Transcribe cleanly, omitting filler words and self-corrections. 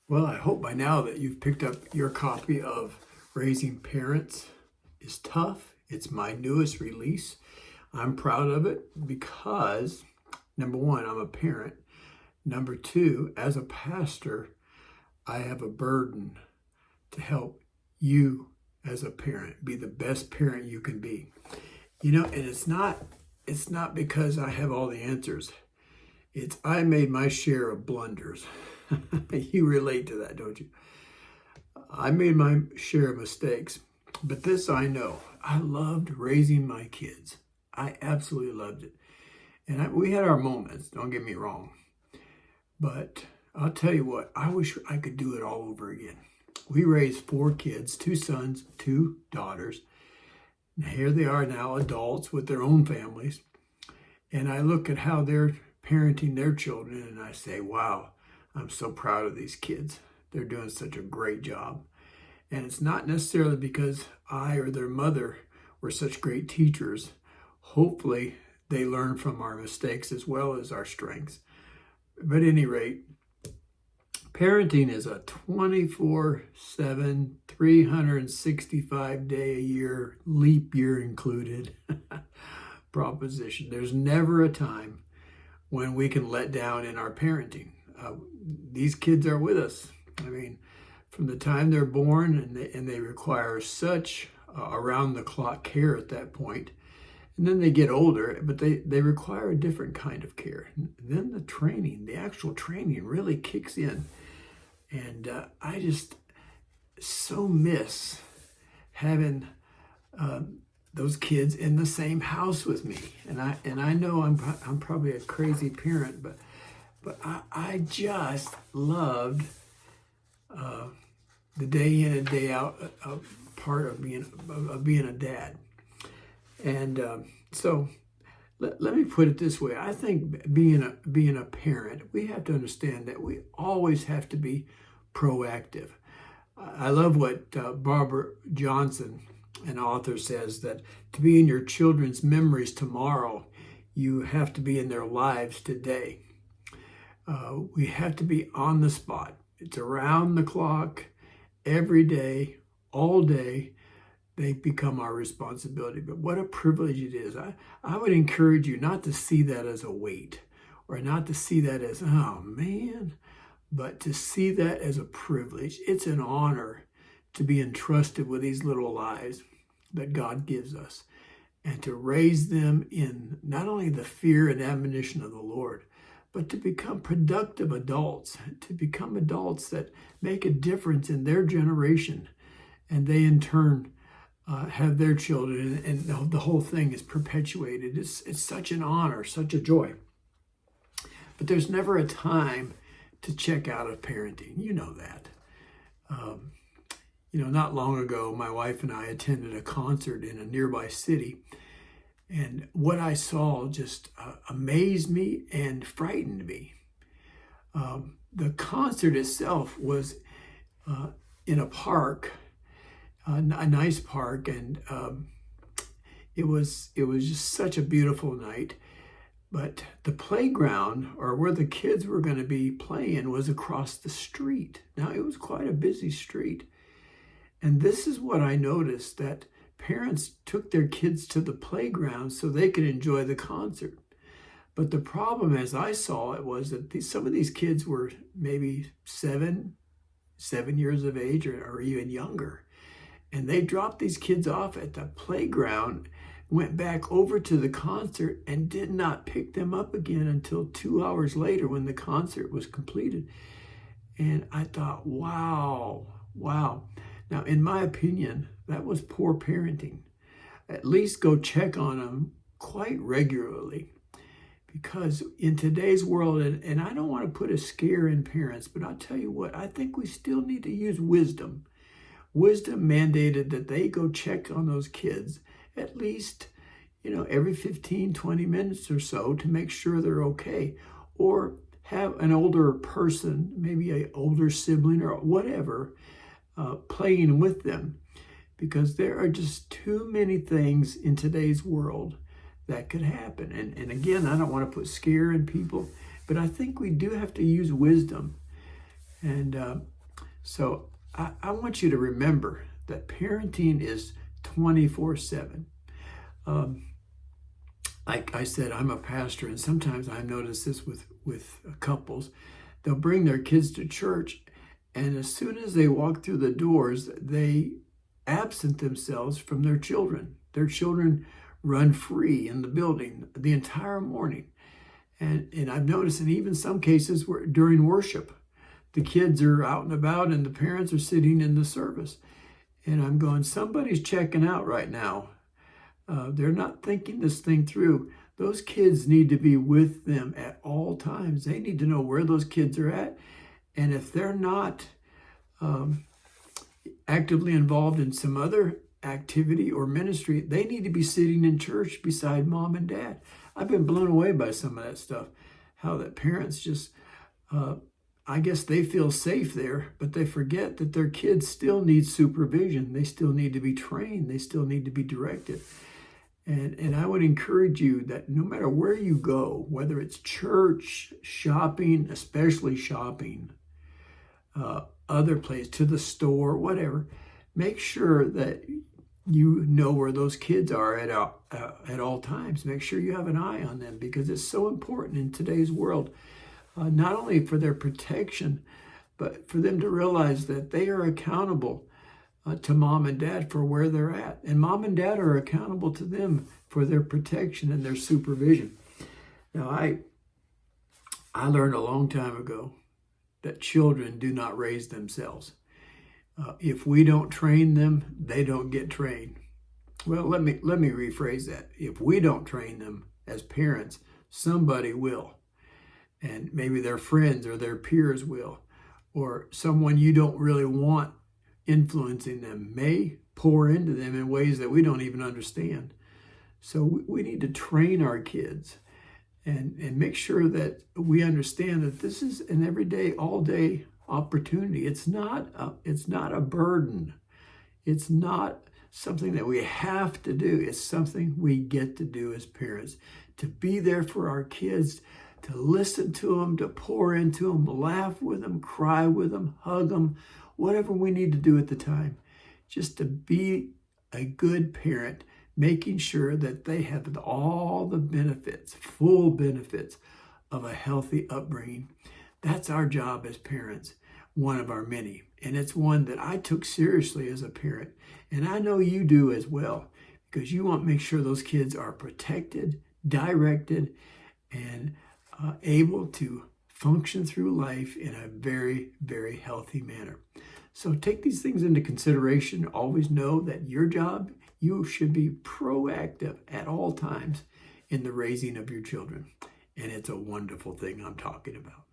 Well, I hope by now that you've picked up your copy of Raising Parents is Tough. It's my newest release. I'm proud of it because, number one, I'm a parent. Number two, as a pastor, I have a burden to help you as a parent be the best parent you can be. And it's not because I have all the answers. It's I made my share of blunders. You relate to that, don't you? I made my share of mistakes, but this I know. I loved raising my kids. I absolutely loved it. And we had our moments, don't get me wrong. But I'll tell you what, I wish I could do it all over again. We raised 4 kids, 2 sons, 2 daughters. And here they are now, adults with their own families. And I look at how they're parenting their children and I say, wow, I'm so proud of these kids. They're doing such a great job. And it's not necessarily because I or their mother were such great teachers. Hopefully, they learn from our mistakes as well as our strengths. But at any rate, parenting is a 24/7, 365-day-a-year, leap year included, proposition. There's never a time when we can let down in our parenting. These kids are with us. I mean, from the time they're born, and they require such around-the-clock care at that point. And then they get older, but they require a different kind of care. And then the actual training really kicks in. And I just so miss having those kids in the same house with me. And I know I'm probably a crazy parent, but I just loved the day in and day out part of being a dad. And so let me put it this way. I think being a parent, we have to understand that we always have to be proactive. I love what Barbara Johnson, an author, says, that to be in your children's memories tomorrow, you have to be in their lives today. We have to be on the spot. It's around the clock, every day, all day. They become our responsibility. But what a privilege it is. I would encourage you not to see that as a weight or not to see that as, oh man, but to see that as a privilege. It's an honor to be entrusted with these little lives that God gives us and to raise them in not only the fear and admonition of the Lord, but to become productive adults, to become adults that make a difference in their generation. And they in turn have their children, and the whole thing is perpetuated. It's such an honor, such a joy. But there's never a time to check out of parenting. You know that. Not long ago, my wife and I attended a concert in a nearby city. And what I saw just amazed me and frightened me. The concert itself was in a park, a nice park, and it was just such a beautiful night. But the playground, or where the kids were going to be playing, was across the street. Now, it was quite a busy street. And this is what I noticed, that parents took their kids to the playground so they could enjoy the concert. But the problem, as I saw it, was that some of these kids were maybe 7 years of age or even younger. And they dropped these kids off at the playground, went back over to the concert, and did not pick them up again until 2 hours later when the concert was completed. And I thought, wow. Now, in my opinion, that was poor parenting. At least go check on them quite regularly. Because in today's world, and I don't want to put a scare in parents, but I'll tell you what, I think we still need to use wisdom. Wisdom mandated that they go check on those kids at least, every 15, 20 minutes or so to make sure they're okay. Or have an older person, maybe an older sibling or whatever, playing with them. Because there are just too many things in today's world that could happen. And again, I don't want to put scare in people, but I think we do have to use wisdom. And So I want you to remember that parenting is 24/7. Like I said, I'm a pastor, and sometimes I notice this with couples. They'll bring their kids to church, and as soon as they walk through the doors, they absent themselves from their children. Their children run free in the building the entire morning. And I've noticed in even some cases where during worship, the kids are out and about and the parents are sitting in the service. And I'm going, somebody's checking out right now. They're not thinking this thing through. Those kids need to be with them at all times. They need to know where those kids are at. And if they're not actively involved in some other activity or ministry, they need to be sitting in church beside mom and dad. I've been blown away by some of that stuff. How that parents just, I guess they feel safe there, but they forget that their kids still need supervision. They still need to be trained. They still need to be directed. And I would encourage you that no matter where you go, whether it's church, shopping, especially shopping, other place, to the store, whatever, make sure that you know where those kids are at all times. Make sure you have an eye on them, because it's so important in today's world, not only for their protection, but for them to realize that they are accountable to mom and dad for where they're at. And mom and dad are accountable to them for their protection and their supervision. Now, I learned a long time ago that children do not raise themselves. If we don't train them, they don't get trained. Well, let me rephrase that. If we don't train them as parents, somebody will. And maybe their friends or their peers will. Or someone you don't really want influencing them may pour into them in ways that we don't even understand. So we need to train our kids and make sure that we understand that this is an everyday, all day opportunity. It's not a burden. It's not something that we have to do. It's something we get to do as parents, to be there for our kids, to listen to them, to pour into them, laugh with them, cry with them, hug them, whatever we need to do at the time, just to be a good parent, making sure that they have all the benefits, full benefits of a healthy upbringing. That's our job as parents, one of our many. And it's one that I took seriously as a parent. And I know you do as well, because you want to make sure those kids are protected, directed, and able to function through life in a very, very healthy manner. So take these things into consideration. Always know that your job, you should be proactive at all times in the raising of your children. And it's a wonderful thing I'm talking about.